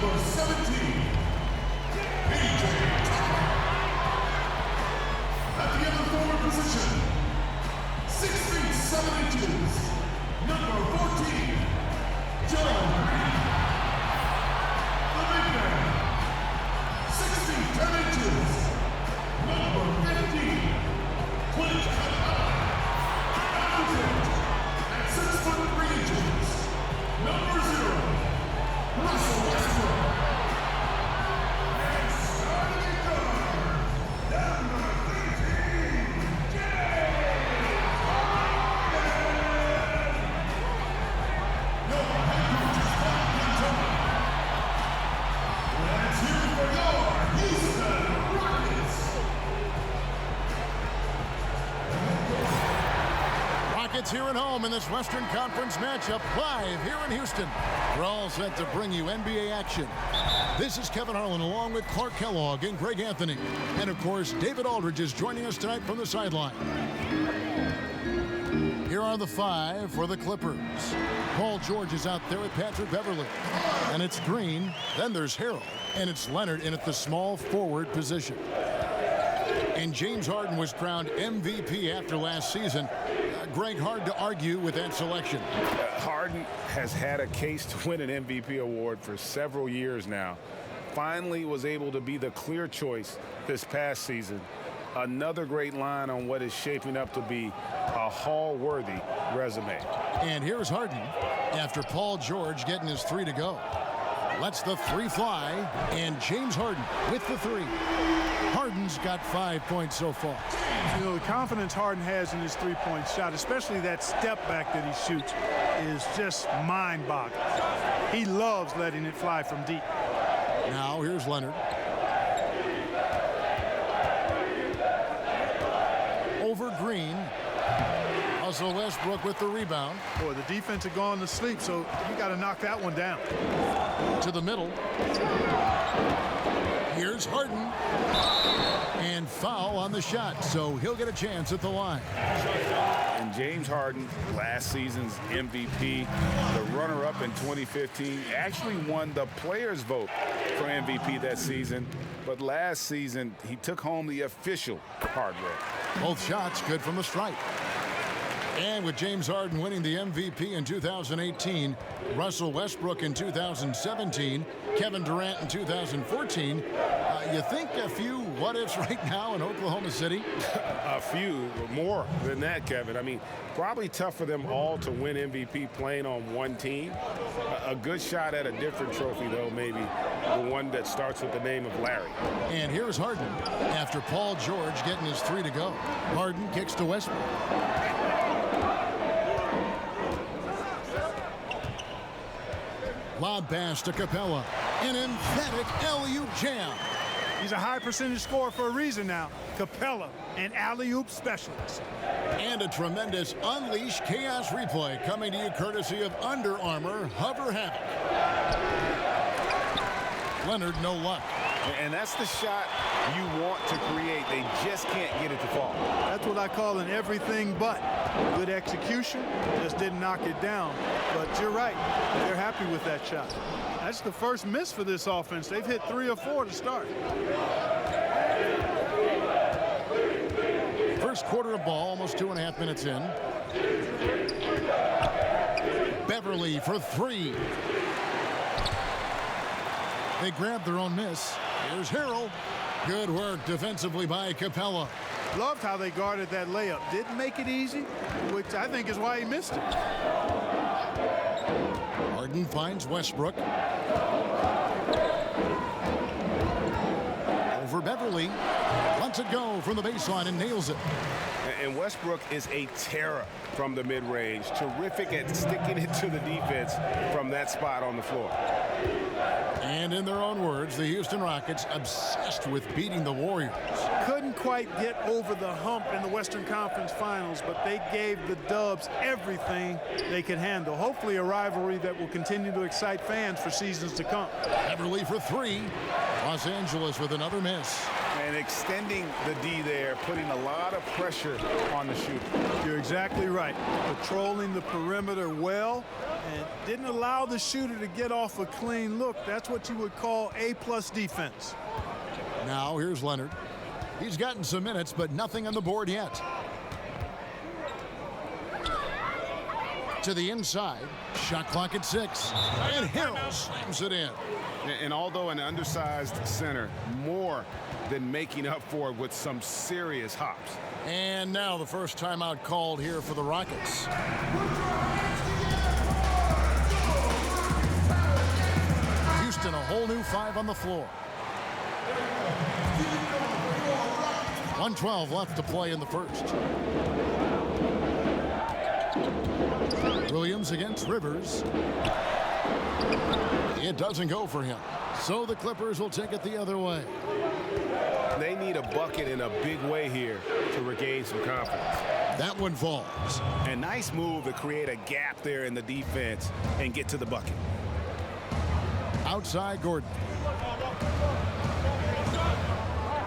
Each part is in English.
Number 17, PJ Tucker. At the other forward position, 6 feet 7 inches, number 14, John Green. The big man, 6 feet 10 inches, number 15, Clint Capella. At 6 foot 3 inches, number 0, Russell Westbrook. And starting guard, number 13, James Harden. Your head coach is Bob Cantona. Let's hear it for your Houston Rockets. Rockets here at home in this Western Conference matchup, live here in Houston. We're all set to bring you NBA action. This is Kevin Harlan along with Clark Kellogg and Greg Anthony. And of course, David Aldridge is joining us tonight from the sideline. Here are the 5 for the Clippers. Paul George is out there with Patrick Beverley. And it's Green, then there's Harrell, and it's Leonard in at the small forward position. And James Harden was crowned MVP after last season. Greg, hard to argue with that selection. Harden has had a case to win an MVP award for several years now. Finally was able to be the clear choice this past season. Another great line on what is shaping up to be a Hall-worthy resume. And here's Harden after Paul George getting his 3 to go. Lets the 3 fly, and James Harden with the 3. Harden's got 5 points so far. You know, the confidence Harden has in his three-point shot, especially that step back that he shoots, is just mind-boggling. He loves letting it fly from deep. Now here's Leonard. Over Green. Russell Westbrook with the rebound. Boy, the defense had gone to sleep, so you got to knock that one down. To the middle. Here's Harden. And foul on the shot, so he'll get a chance at the line. And James Harden, last season's MVP, the runner-up in 2015, actually won the players' vote for MVP that season. But last season, he took home the official hardware. Both shots good from the stripe. And with James Harden winning the MVP in 2018, Russell Westbrook in 2017, Kevin Durant in 2014, you think a few what-ifs right now in Oklahoma City? A few, more than that, Kevin. I mean, probably tough for them all to win MVP playing on one team. A good shot at a different trophy, though, maybe the one that starts with the name of Larry. And here's Harden after Paul George getting his 3 to go. Harden kicks to Westbrook. Lob pass to Capella. An emphatic alley-oop jam. He's a high percentage scorer for a reason now. Capella, an alley-oop specialist. And a tremendous Unleash Chaos replay coming to you courtesy of Under Armour Hover Havoc. Leonard, no luck. And that's the shot you want to create. They just can't get it to fall. That's what I call an everything but. Good execution, just didn't knock it down. But you're right, they're happy with that shot. That's the first miss for this offense. They've hit 3 or 4 to start. First quarter of ball, almost 2.5 minutes in. Beverly for 3. They grabbed their own miss. Here's Harrell. Good work defensively by Capella. Loved how they guarded that layup. Didn't make it easy, which I think is why he missed it. Harden finds Westbrook. Over Beverly. Lets it go from the baseline and nails it. And Westbrook is a terror from the mid-range. Terrific at sticking it to the defense from that spot on the floor. And in their own words, the Houston Rockets obsessed with beating the Warriors. Couldn't quite get over the hump in the Western Conference Finals, but they gave the Dubs everything they could handle. Hopefully a rivalry that will continue to excite fans for seasons to come. Beverly for 3. Los Angeles with another miss. And extending the D there, putting a lot of pressure on the shooter. You're exactly right. Patrolling the perimeter well, and didn't allow the shooter to get off a clean look. That's what you would call A+ defense. Now here's Leonard. He's gotten some minutes, but nothing on the board yet. To the inside. Shot clock at 6. And Harrell slams it in. And although an undersized center, more than making up for it with some serious hops. And now the first timeout called here for the Rockets. Houston, a whole new 5 on the floor. 1:12 left to play in the first. Williams against Rivers. It doesn't go for him. So the Clippers will take it the other way. They need a bucket in a big way here to regain some confidence. That one falls. A nice move to create a gap there in the defense and get to the bucket. Outside Gordon.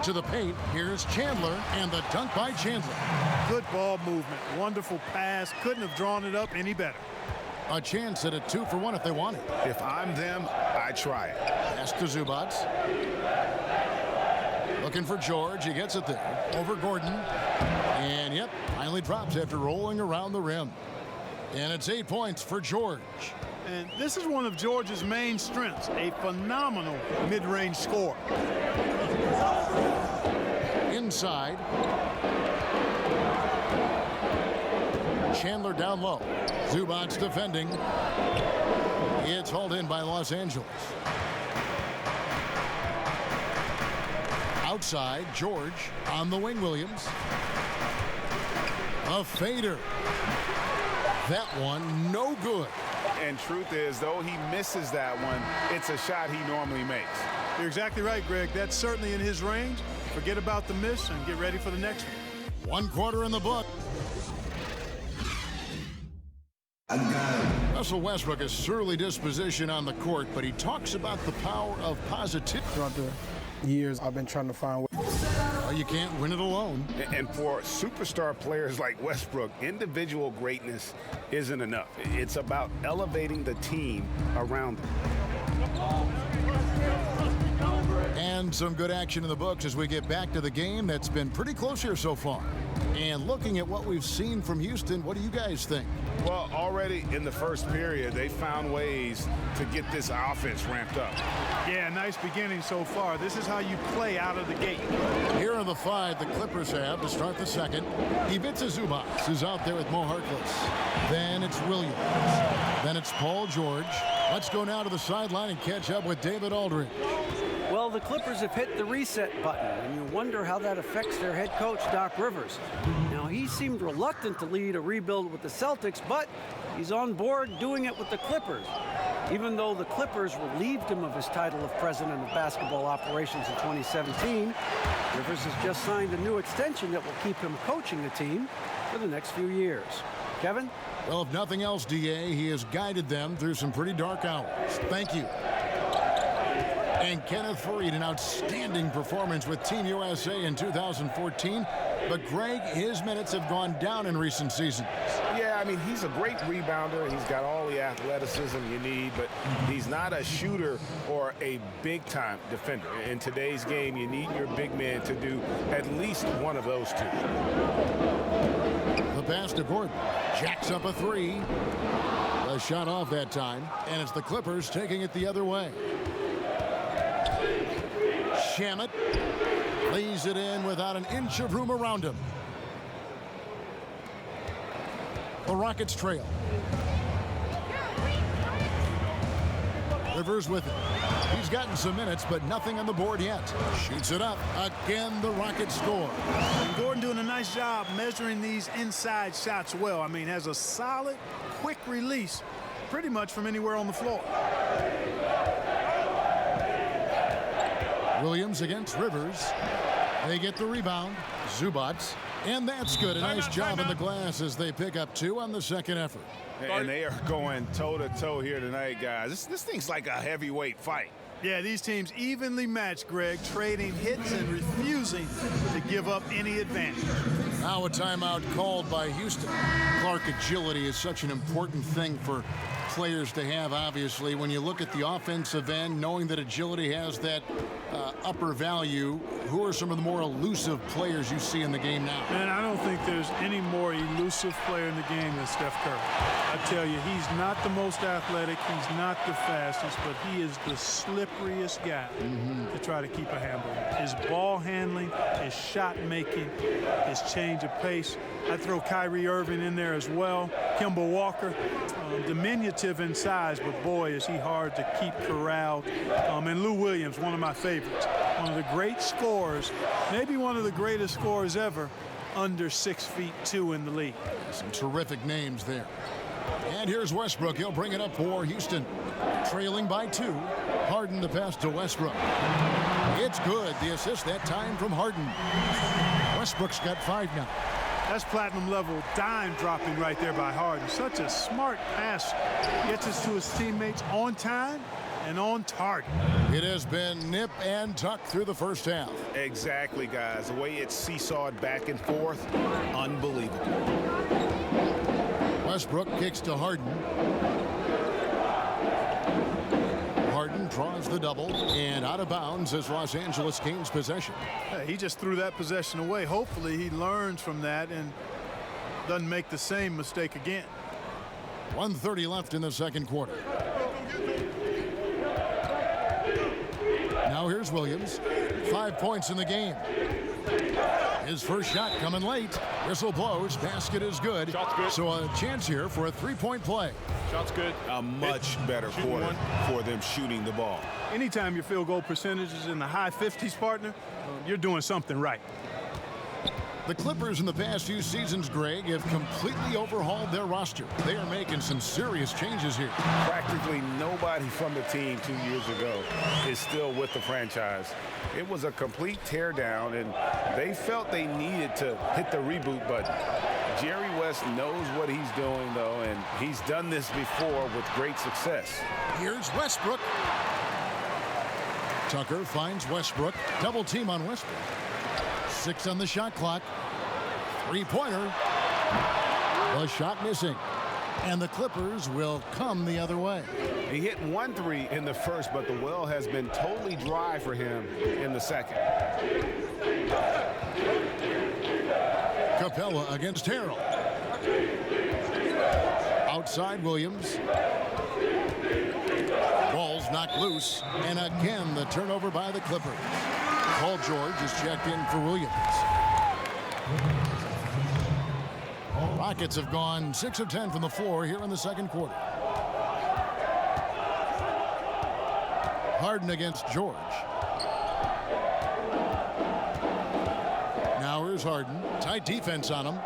To the paint. Here's Chandler, and the dunk by Chandler. Good ball movement. Wonderful pass. Couldn't have drawn it up any better. A chance at a 2-for-1 if they want it. If I'm them, I try it. Pass to Zubac. Looking for George. He gets it there. Over Gordon. And, yep, finally drops after rolling around the rim. And it's 8 points for George. And this is one of George's main strengths, a phenomenal mid-range scorer. Inside. Chandler down low. Zubac defending. It's hauled in by Los Angeles. Outside, George on the wing, Williams. A fader. That one, no good. And truth is, though he misses that one, it's a shot he normally makes. You're exactly right, Greg. That's certainly in his range. Forget about the miss and get ready for the next one. 1 quarter in the book. Russell Westbrook has surly disposition on the court, but he talks about the power of positivity. Throughout the years, I've been trying to find ways. Well, you can't win it alone. And for superstar players like Westbrook, individual greatness isn't enough. It's about elevating the team around him. And some good action in the books as we get back to the game that's been pretty close here so far. And looking at what we've seen from Houston, what do you guys think? Well, already in the first period, they found ways to get this offense ramped up. Yeah, nice beginning so far. This is how you play out of the gate. Here are the 5 the Clippers have to start the second. Ivica Zubac is out there with Mo Harkless. Then it's Williams. Then it's Paul George. Let's go now to the sideline and catch up with David Aldridge. Well, the Clippers have hit the reset button, and you wonder how that affects their head coach, Doc Rivers. Now, he seemed reluctant to lead a rebuild with the Celtics, but he's on board doing it with the Clippers. Even though the Clippers relieved him of his title of president of basketball operations in 2017, Rivers has just signed a new extension that will keep him coaching the team for the next few years. Kevin? Well, if nothing else, DA, he has guided them through some pretty dark hours. Thank you. And Kenneth Faried, an outstanding performance with Team USA in 2014. But, Greg, his minutes have gone down in recent seasons. Yeah, I mean, he's a great rebounder. He's got all the athleticism you need, but he's not a shooter or a big-time defender. In today's game, you need your big man to do at least one of those two. The pass to Gordon. Jacks up a 3. A shot off that time, and it's the Clippers taking it the other way. Shamet lays it in without an inch of room around him. The Rockets trail. Rivers with it. He's gotten some minutes, but nothing on the board yet. Shoots it up. Again, the Rockets score. And Gordon doing a nice job measuring these inside shots well. I mean, has a solid, quick release pretty much from anywhere on the floor. Williams against Rivers. They get the rebound. Zubac. And that's good. A nice job in the glass as they pick up 2 on the second effort. And they are going toe-to-toe here tonight, guys. This thing's like a heavyweight fight. Yeah, these teams evenly matched, Greg, trading hits and refusing to give up any advantage. Now a timeout called by Houston. Clark, agility is such an important thing for players to have, obviously. When you look at the offensive end, knowing that agility has that upper value, who are some of the more elusive players you see in the game now? Man, I don't think there's any more elusive player in the game than Steph Curry. I tell you, he's not the most athletic, he's not the fastest, but he is the slipperiest guy to try to keep a handle on. His ball handling, his shot making, his change of pace. I throw Kyrie Irving in there as well. Kemba Walker, diminutive in size, but boy, is he hard to keep corralled. And Lou Williams, one of my favorites. One of the great scorers, maybe one of the greatest scorers ever, under 6'2" in the league. Some terrific names there. And here's Westbrook. He'll bring it up for Houston. Trailing by 2. Harden the pass to Westbrook. It's good. The assist that time from Harden. Westbrook's got 5 now. That's platinum level dime dropping right there by Harden. Such a smart pass. Gets us to his teammates on time and on target. It has been nip and tuck through the first half. Exactly, guys. The way it's seesawed back and forth, unbelievable. Westbrook kicks to Harden. Harden draws the double and out of bounds as Los Angeles gains possession. Hey, he just threw that possession away. Hopefully he learns from that and doesn't make the same mistake again. 1:30 left in the second quarter. Now here's Williams. 5 points in the game. His first shot coming late. Whistle blows. Basket is good. Shot's good. So a chance here for a three-point play. Shot's good. A much better quarter for them shooting the ball. Anytime your field goal percentage is in the high 50s, partner, you're doing something right. The Clippers in the past few seasons, Greg, have completely overhauled their roster. They are making some serious changes here. Practically nobody from the team 2 years ago is still with the franchise. It was a complete teardown, and they felt they needed to hit the reboot button. Jerry West knows what he's doing, though, and he's done this before with great success. Here's Westbrook. Tucker finds Westbrook. Double team on Westbrook. 6 on the shot clock. Three-pointer. The shot missing. And the Clippers will come the other way. He hit 1 3 in the first, but the well has been totally dry for him in the second. Capella against Harrell. Outside Williams. Ball's knocked loose. And again, the turnover by the Clippers. Paul George is checked in for Williams. Rockets have gone 6 of 10 from the floor here in the second quarter. Harden against George. Now here's Harden. Tight defense on him.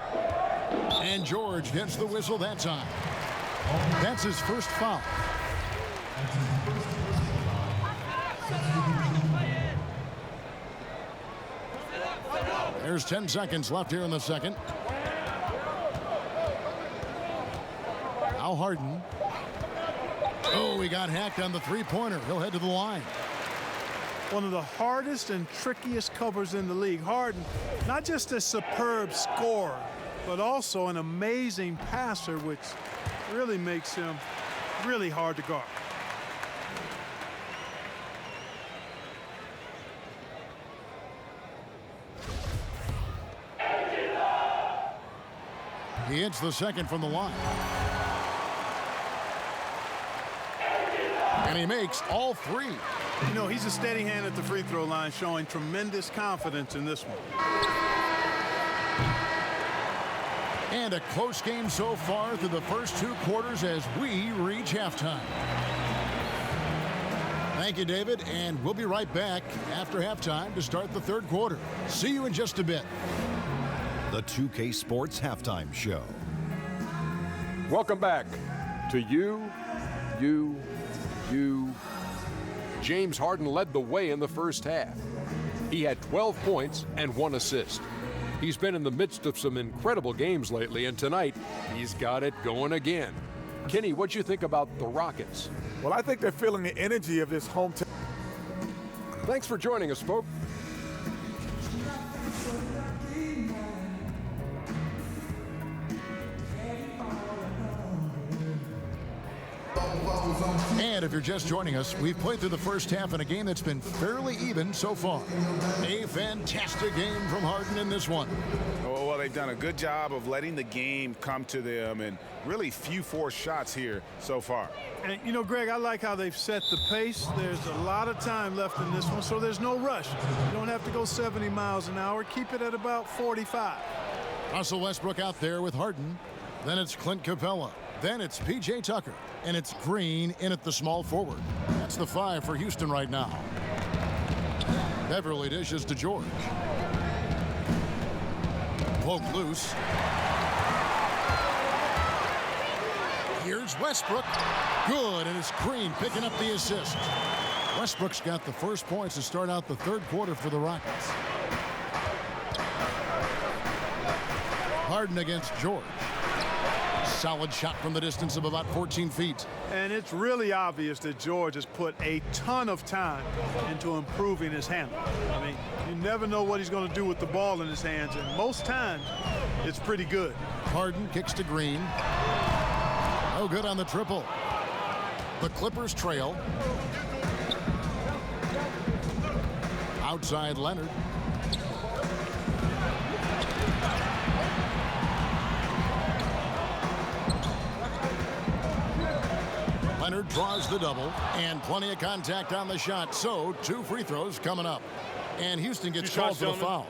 And George gets the whistle that time. That's his first foul. There's 10 seconds left here in the second. Now Harden. Oh, he got hacked on the three-pointer. He'll head to the line. One of the hardest and trickiest covers in the league. Harden, not just a superb scorer, but also an amazing passer, which really makes him really hard to guard. He hits the second from the line. And he makes all 3. You know, he's a steady hand at the free throw line, showing tremendous confidence in this one. And a close game so far through the first 2 quarters as we reach halftime. Thank you, David, and we'll be right back after halftime to start the third quarter. See you in just a bit. The 2K Sports Halftime Show. Welcome back to you. James Harden led the way in the first half. He had 12 points and 1 assist. He's been in the midst of some incredible games lately, and tonight he's got it going again. Kenny, what'd you think about the Rockets? Well, I think they're feeling the energy of this hometown. Thanks for joining us, folks. And if you're just joining us, we've played through the first half in a game that's been fairly even so far. A fantastic game from Harden in this one. Oh, well, they've done a good job of letting the game come to them, and really few forced shots here so far. And, you know, Greg, I like how they've set the pace. There's a lot of time left in this one, so there's no rush. You don't have to go 70 miles an hour. Keep it at about 45. Russell Westbrook out there with Harden. Then it's Clint Capella. Then it's P.J. Tucker. And it's Green in at the small forward. That's the 5 for Houston right now. Beverly dishes to George. Poke loose. Here's Westbrook. Good, and it's Green picking up the assist. Westbrook's got the first points to start out the third quarter for the Rockets. Harden against George. Solid shot from the distance of about 14 feet. And it's really obvious that George has put a ton of time into improving his handle. I mean, you never know what he's going to do with the ball in his hands, and most times it's pretty good. Harden kicks to Green. No good on the triple. The Clippers trail. Outside Leonard. Leonard draws the double, and plenty of contact on the shot, so 2 free throws coming up. And Houston gets called for the foul.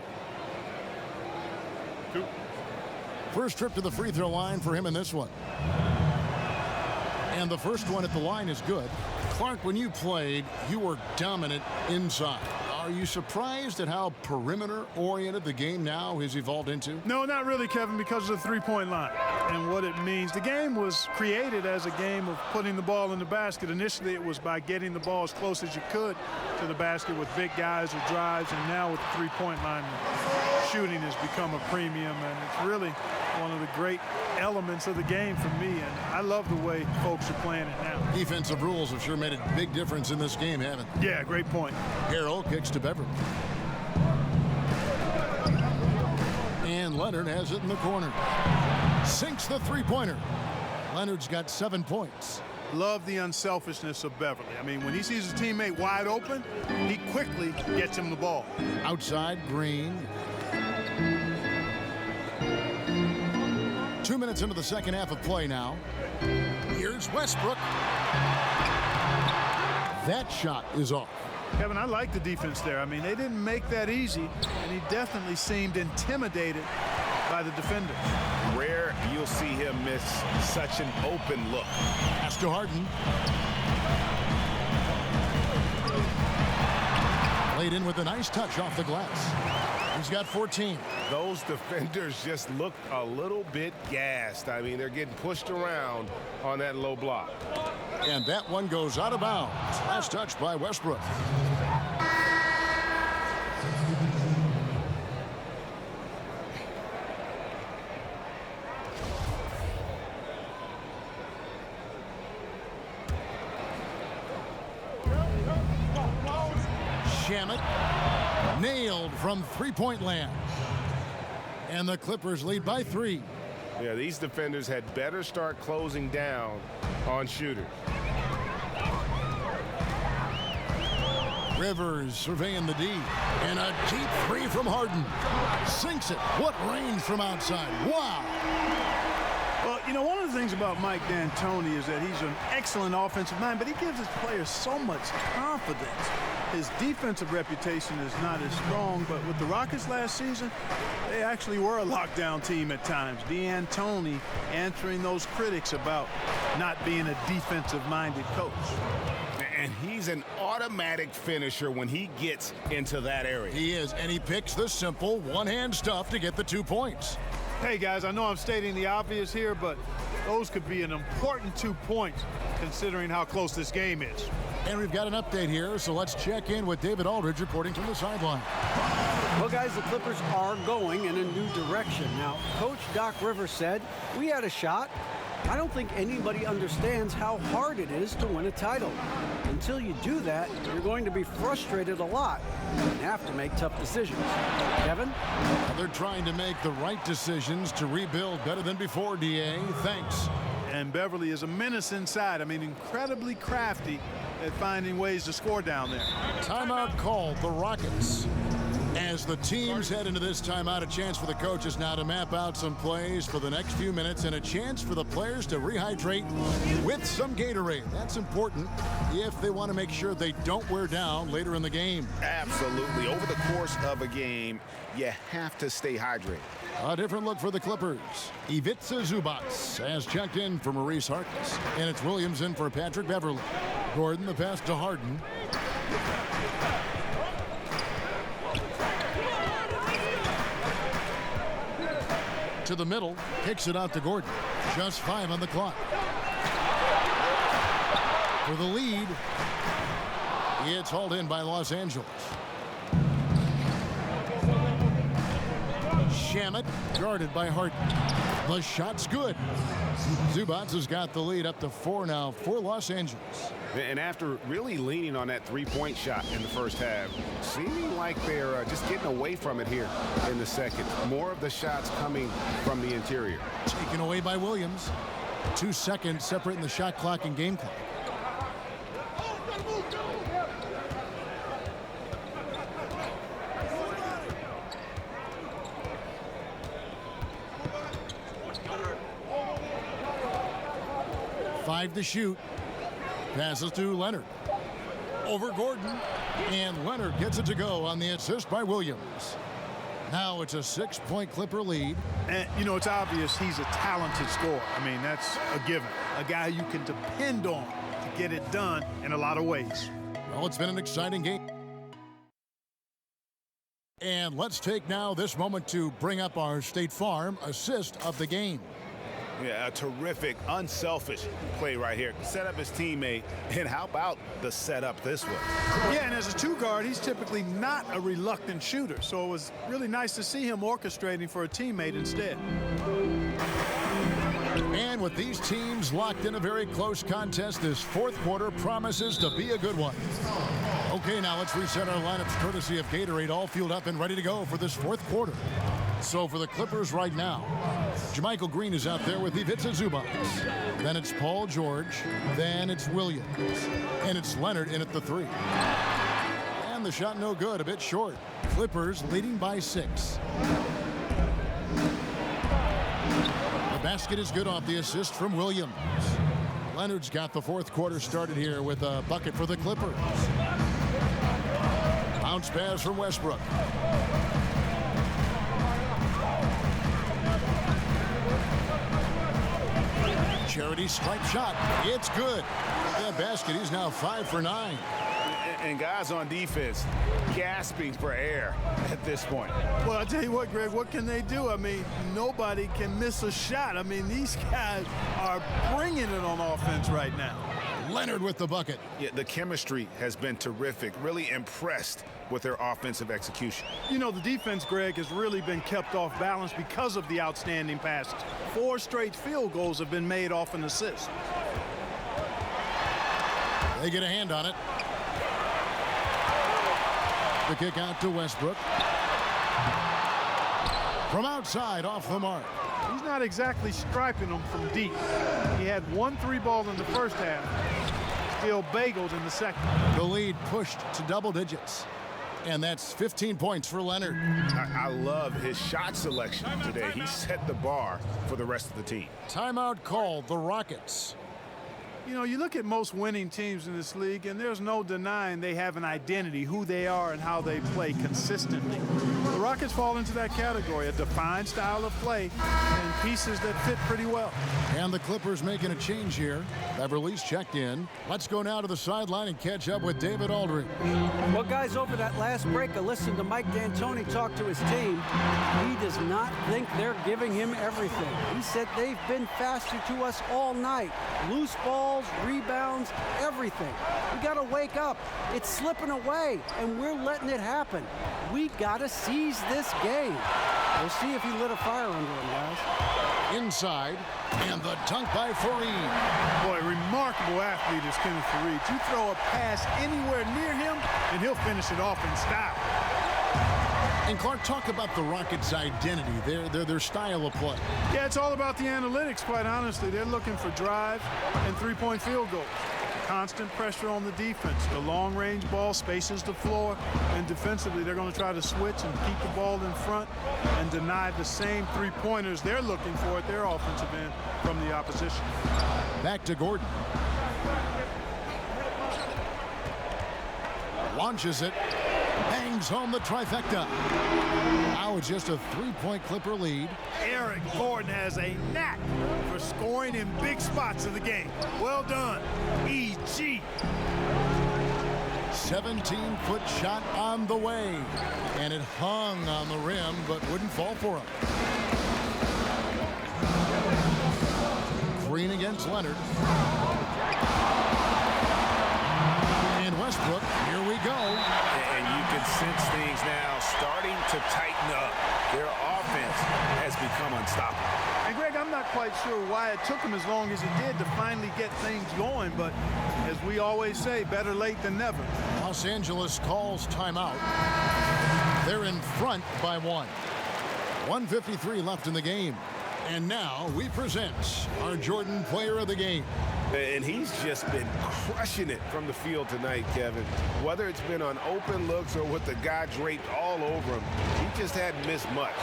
First trip to the free throw line for him in this one. And the first one at the line is good. Clark, when you played, you were dominant inside. Are you surprised at how perimeter-oriented the game now has evolved into? No, not really, Kevin, because of the three-point line and what it means. The game was created as a game of putting the ball in the basket. Initially, it was by getting the ball as close as you could to the basket with big guys or drives, and now with the three-point line, shooting has become a premium, and it's really one of the great elements of the game for me, and I love the way folks are playing it now. Defensive rules have sure made a big difference in this game, haven't they? Yeah, great point. Harrell kicks to Beverly. And Leonard has it in the corner. Sinks the three-pointer. Leonard's got 7 points. Love the unselfishness of Beverly. I mean, when he sees his teammate wide open, he quickly gets him the ball. Outside Green. 2 minutes into the second half of play now. Here's Westbrook. That shot is off. Kevin, I like the defense there. I mean, they didn't make that easy, and he definitely seemed intimidated by the defenders. Rare you'll see him miss such an open look. Pass to Harden. Laid in with a nice touch off the glass. He's got 14. Those defenders just look a little bit gassed. I mean, they're getting pushed around on that low block. And that one goes out of bounds. Last touch by Westbrook. Shamet nailed from three-point land. And the Clippers lead by 3. Yeah, these defenders had better start closing down on shooters. Rivers surveying the D. And a deep 3 from Harden. Sinks it. What range from outside. Wow. Well, you know, one of the things about Mike D'Antoni is that he's an excellent offensive mind, but he gives his players so much confidence. His defensive reputation is not as strong, but with the Rockets last season, they actually were a lockdown team at times. D'Antoni answering those critics about not being a defensive-minded coach. And he's an automatic finisher when he gets into that area. He is, and he picks the simple one-hand stuff to get the 2 points. Hey, guys, I know I'm stating the obvious here, but those could be an important 2 points considering how close this game is. And we've got an update here, so let's check in with David Aldridge reporting from the sideline. Well, guys, the Clippers are going in a new direction. Now, Coach Doc Rivers said, we had a shot. I don't think anybody understands how hard it is to win a title. Until you do that, you're going to be frustrated a lot and have to make tough decisions. Kevin? They're trying to make the right decisions to rebuild better than before, DA. Thanks. And Beverly is a menace inside. I mean, incredibly crafty at finding ways to score down there. Timeout called, the Rockets. As the teams head into this timeout, a chance for the coaches now to map out some plays for the next few minutes and a chance for the players to rehydrate with some Gatorade. That's important if they want to make sure they don't wear down later in the game. Absolutely. Over the course of a game, you have to stay hydrated. A different look for the Clippers. Ivica Zubac has checked in for Maurice Harkless. And it's Williams in for Patrick Beverly. Gordon, the pass to Harden. To the middle, kicks it out to Gordon. Just 5 on the clock. For the lead, it's hauled in by Los Angeles. Shamet guarded by Harden. The shot's good. Zubac has got the lead up to 4 now for Los Angeles. And after really leaning on that three-point shot in the first half, seeming like they're just getting away from it here in the second. More of the shots coming from the interior. Taken away by Williams. 2 seconds separating the shot clock and game clock. Five to shoot. Passes to Leonard. Over Gordon. And Leonard gets it to go on the assist by Williams. Now it's a 6-point Clipper lead. And, you know, it's obvious he's a talented scorer. I mean, that's a given. A guy you can depend on to get it done in a lot of ways. Well, it's been an exciting game. And let's take now this moment to bring up our State Farm assist of the game. Yeah, a terrific, unselfish play right here. Set up his teammate, and how about the setup this way? Yeah, and as a 2-guard, he's typically not a reluctant shooter, so it was really nice to see him orchestrating for a teammate instead. And with these teams locked in a very close contest, this fourth quarter promises to be a good one. Okay, now let's reset our lineups courtesy of Gatorade, all fueled up and ready to go for this fourth quarter. So for the Clippers right now, Jermichael Green is out there with Ivica Zubac. Then it's Paul George. Then it's Williams. And it's Leonard in at the 3. And the shot no good, a bit short. Clippers leading by 6. The basket is good off the assist from Williams. Leonard's got the fourth quarter started here with a bucket for the Clippers. Bounce pass from Westbrook. Charity stripe shot. It's good. That basket, he's now 5 for 9. And guys on defense gasping for air at this point. Well, I'll tell you what, Greg, what can they do? I mean, nobody can miss a shot. I mean, these guys are bringing it on offense right now. Leonard with the bucket. Yeah, the chemistry has been terrific. Really impressed with their offensive execution. You know, the defense, Greg, has really been kept off balance because of the outstanding passes. 4 straight field goals have been made off an assist. They get a hand on it. The kick out to Westbrook. From outside, off the mark. He's not exactly striping them from deep. He had 1 3-ball in the first half. Still bageled in the second. The lead pushed to double digits. And that's 15 points for Leonard. I love his shot selection today. He set the bar for the rest of the team. Timeout called, the Rockets. You know, you look at most winning teams in this league, and there's no denying they have an identity, who they are and how they play consistently. The Rockets fall into that category, a defined style of play and pieces that fit pretty well. And the Clippers making a change here. Beverly's checked in. Let's go now to the sideline and catch up with David Aldridge. Well, guys, over that last break, I listened to Mike D'Antoni talk to his team. He does not think they're giving him everything. He said they've been faster to us all night. Loose balls, rebounds, everything. We got to wake up. It's slipping away, and we're letting it happen. We got to seize this game. We'll see if he lit a fire under him, guys. Inside, and the dunk by Fareed. Boy, remarkable athlete is Kenneth Fareed. You throw a pass anywhere near him, and he'll finish it off in style. And Clark, talk about the Rockets' identity, their style of play. Yeah, it's all about the analytics, quite honestly. They're looking for drive and three-point field goals. Constant pressure on the defense. The long-range ball spaces the floor, and defensively they're going to try to switch and keep the ball in front and deny the same three-pointers they're looking for at their offensive end from the opposition. Back to Gordon. Launches it. Bangs home the trifecta. Now it's just a three-point Clipper lead. Eric Gordon has a knack for scoring in big spots of the game. Well done, EG. 17-foot shot on the way. And it hung on the rim, but wouldn't fall for him. Green against Leonard. And Westbrook, here we go. And you can sense things now starting to tighten up. Their offense has become unstoppable. And Greg, I'm not quite sure why it took him as long as it did to finally get things going, but as we always say, better late than never. Los Angeles calls timeout. They're in front by 1. 1:53 left in the game. And now we present our Jordan Player of the Game. And he's just been crushing it from the field tonight, Kevin. Whether it's been on open looks or with the guy draped all over him, he just hadn't missed much.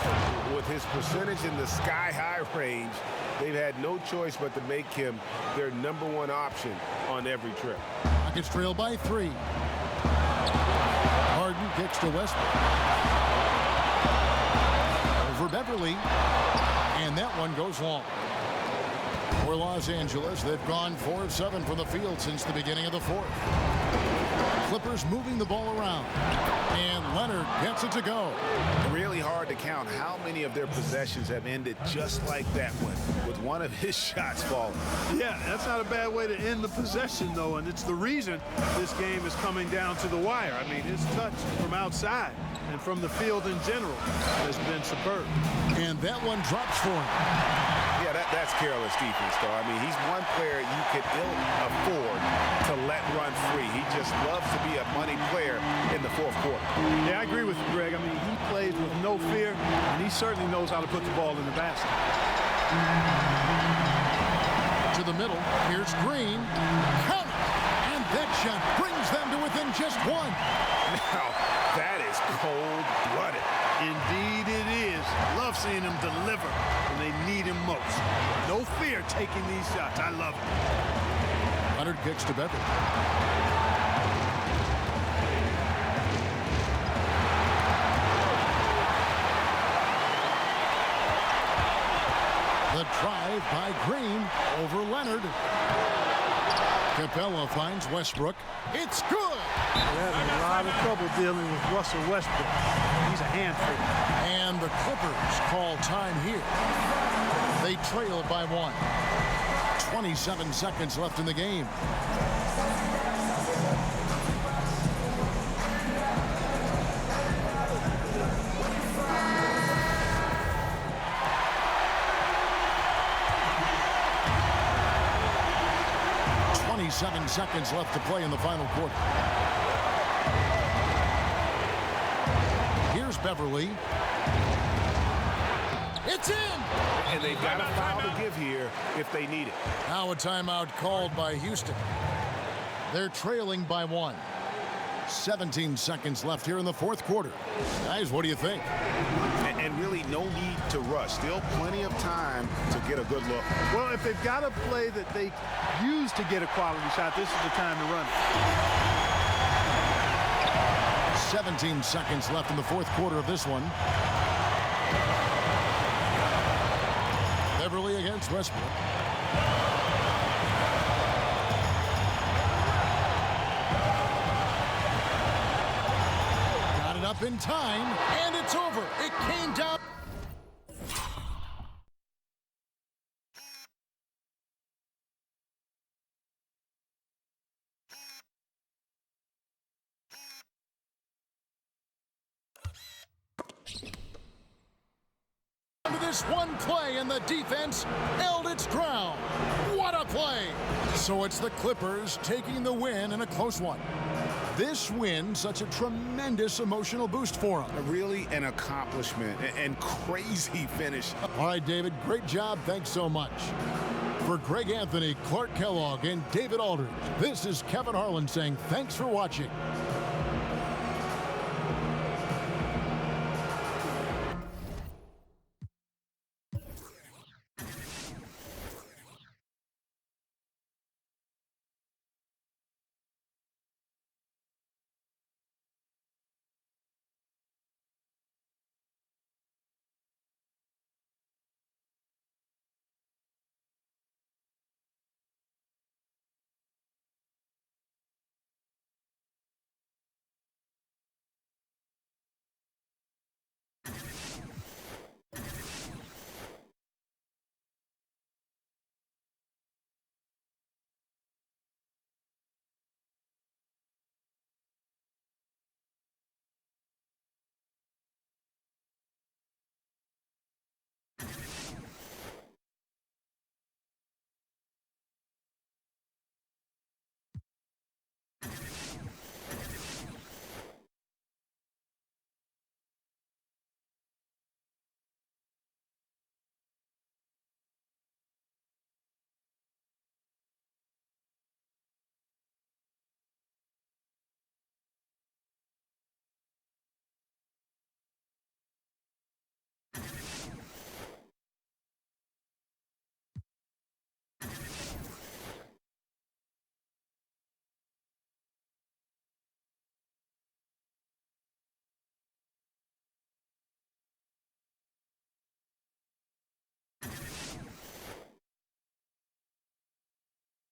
With his percentage in the sky-high range, they've had no choice but to make him their #1 option on every trip. Rockets trail by 3. Harden kicks to Westbrook. Over Beverly. And that one goes long. For Los Angeles, they've gone 4 of 7 from the field since the beginning of the 4th. Clippers moving the ball around. And Leonard gets it to go. Really hard to count how many of their possessions have ended just like that one, with one of his shots falling. Yeah, that's not a bad way to end the possession, though, and it's the reason this game is coming down to the wire. I mean, his touch from outside and from the field in general has been superb. And that one drops for him. Yeah, that's careless defense, though. I mean, he's one player you could ill afford to let run free. He just loves to be a money player in the 4th quarter. Yeah, I agree with you, Greg. I mean, he plays with no fear, and he certainly knows how to put the ball in the basket. To the middle, here's Green. Count it! And that shot brings them to within just 1. Now, that is cold-blooded. Indeed it is. Love seeing him deliver when they need him most. No fear taking these shots. I love it. Leonard kicks to Beverly. The drive by Green over Leonard. Capella finds Westbrook. It's good. They're having a lot of trouble dealing with Russell Westbrook. He's a handful. And the Clippers call time here. They trail by 1. 27 seconds left in the game. Seven seconds left to play in the final quarter. Here's Beverly. It's in! And they've got a foul to give here if they need it. Now a timeout called by Houston. They're trailing by 1. 17 seconds left here in the 4th quarter. Guys, what do you think? And really no need to rush. Still plenty of time to get a good look. Well, if they've got a play that they use to get a quality shot, this is the time to run it. 17 seconds left in the 4th quarter of this one. Beverly against Westbrook. Got it up in time, and it's over. It came down. This one play, and the defense held its ground. What a play! So it's the Clippers taking the win in a close one. this win such a tremendous emotional boost for him. Really an accomplishment and crazy finish. All right, David, great job. Thanks so much. For Greg Anthony, Clark Kellogg, and David Aldridge, this is Kevin Harlan saying thanks for watching.